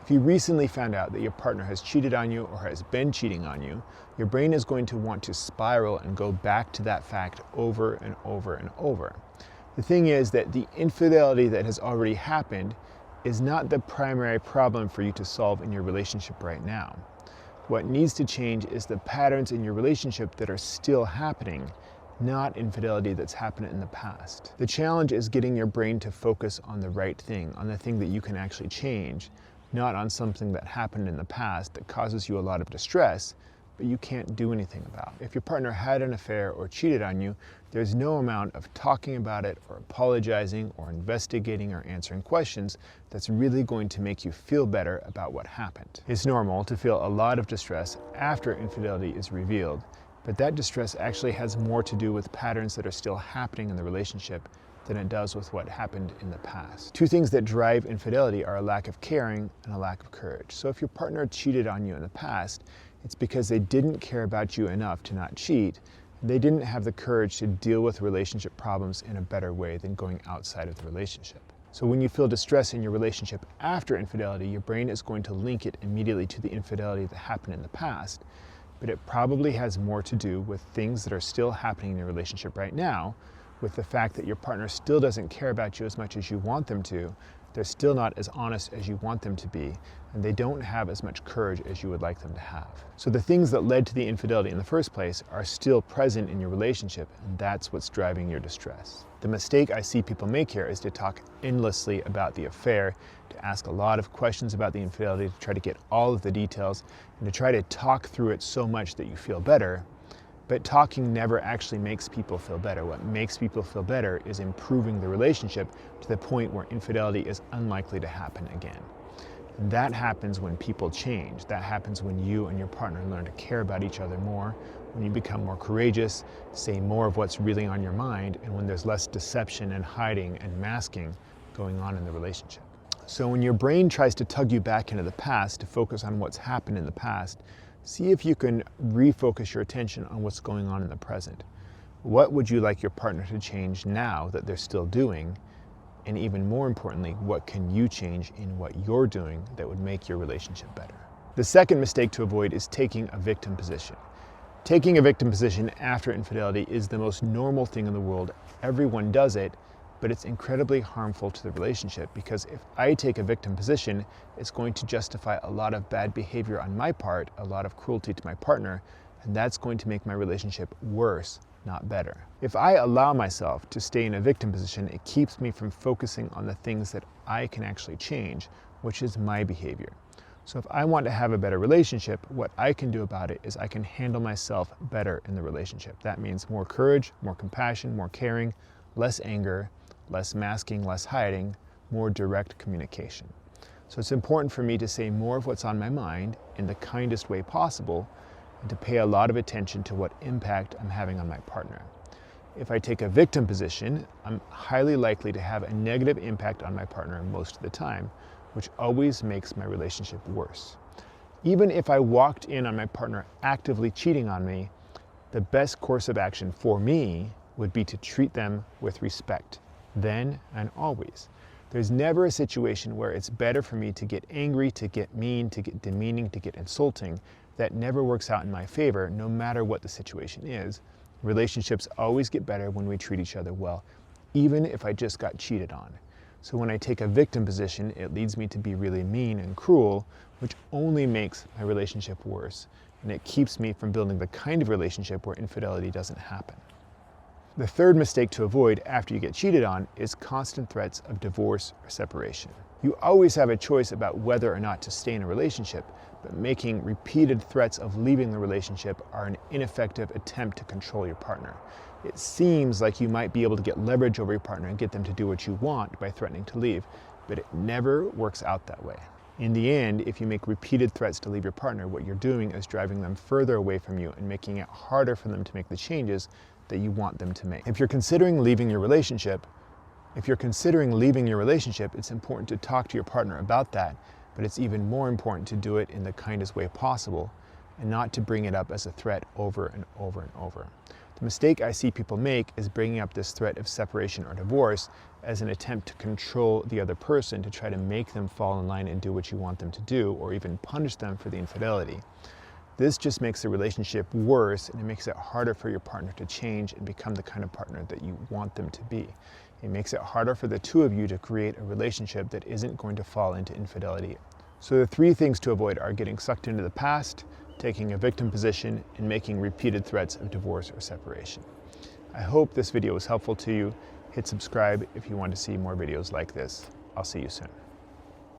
If you recently found out that your partner has cheated on you or has been cheating on you, your brain is going to want to spiral and go back to that fact over and over and over. The thing is that the infidelity that has already happened is not the primary problem for you to solve in your relationship right now. What needs to change is the patterns in your relationship that are still happening, not infidelity that's happened in the past. The challenge is getting your brain to focus on the right thing, on the thing that you can actually change, not on something that happened in the past that causes you a lot of distress, but you can't do anything about. If your partner had an affair or cheated on you, there's no amount of talking about it or apologizing or investigating or answering questions that's really going to make you feel better about what happened. It's normal to feel a lot of distress after infidelity is revealed, but that distress actually has more to do with patterns that are still happening in the relationship than it does with what happened in the past. Two things that drive infidelity are a lack of caring and a lack of courage. So if your partner cheated on you in the past, it's because they didn't care about you enough to not cheat. They didn't have the courage to deal with relationship problems in a better way than going outside of the relationship. So when you feel distress in your relationship after infidelity, your brain is going to link it immediately to the infidelity that happened in the past, but it probably has more to do with things that are still happening in your relationship right now, with the fact that your partner still doesn't care about you as much as you want them to. They're still not as honest as you want them to be, and they don't have as much courage as you would like them to have. So the things that led to the infidelity in the first place are still present in your relationship, and that's what's driving your distress. The mistake I see people make here is to talk endlessly about the affair, to ask a lot of questions about the infidelity, to try to get all of the details, and to try to talk through it so much that you feel better. But talking never actually makes people feel better. What makes people feel better is improving the relationship to the point where infidelity is unlikely to happen again. And that happens when people change. That happens when you and your partner learn to care about each other more, when you become more courageous, say more of what's really on your mind, and when there's less deception and hiding and masking going on in the relationship. So when your brain tries to tug you back into the past to focus on what's happened in the past, see if you can refocus your attention on what's going on in the present. What would you like your partner to change now that they're still doing? And even more importantly, what can you change in what you're doing that would make your relationship better? The second mistake to avoid is taking a victim position. Taking a victim position after infidelity is the most normal thing in the world. Everyone does it, but it's incredibly harmful to the relationship because if I take a victim position, it's going to justify a lot of bad behavior on my part, a lot of cruelty to my partner, and that's going to make my relationship worse, not better. If I allow myself to stay in a victim position, it keeps me from focusing on the things that I can actually change, which is my behavior. So if I want to have a better relationship, what I can do about it is I can handle myself better in the relationship. That means more courage, more compassion, more caring, less anger, less masking, less hiding, more direct communication. So it's important for me to say more of what's on my mind in the kindest way possible and to pay a lot of attention to what impact I'm having on my partner. If I take a victim position, I'm highly likely to have a negative impact on my partner most of the time, which always makes my relationship worse. Even if I walked in on my partner actively cheating on me, the best course of action for me would be to treat them with respect, then and always. There's never a situation where it's better for me to get angry, to get mean, to get demeaning, to get insulting. That never works out in my favor, no matter what the situation is. Relationships always get better when we treat each other well, even if I just got cheated on. So when I take a victim position, it leads me to be really mean and cruel, which only makes my relationship worse, and it keeps me from building the kind of relationship where infidelity doesn't happen. The third mistake to avoid after you get cheated on is constant threats of divorce or separation. You always have a choice about whether or not to stay in a relationship, but making repeated threats of leaving the relationship are an ineffective attempt to control your partner. It seems like you might be able to get leverage over your partner and get them to do what you want by threatening to leave, but it never works out that way. In the end, if you make repeated threats to leave your partner, what you're doing is driving them further away from you and making it harder for them to make the changes that you want them to make. If you're considering leaving your relationship, it's important to talk to your partner about that, but it's even more important to do it in the kindest way possible and not to bring it up as a threat over and over and over. The mistake I see people make is bringing up this threat of separation or divorce as an attempt to control the other person, to try to make them fall in line and do what you want them to do, or even punish them for the infidelity. This just makes the relationship worse, and it makes it harder for your partner to change and become the kind of partner that you want them to be. It makes it harder for the two of you to create a relationship that isn't going to fall into infidelity. So the 3 things to avoid are getting sucked into the past, taking a victim position, and making repeated threats of divorce or separation. I hope this video was helpful to you. Hit subscribe if you want to see more videos like this. I'll see you soon.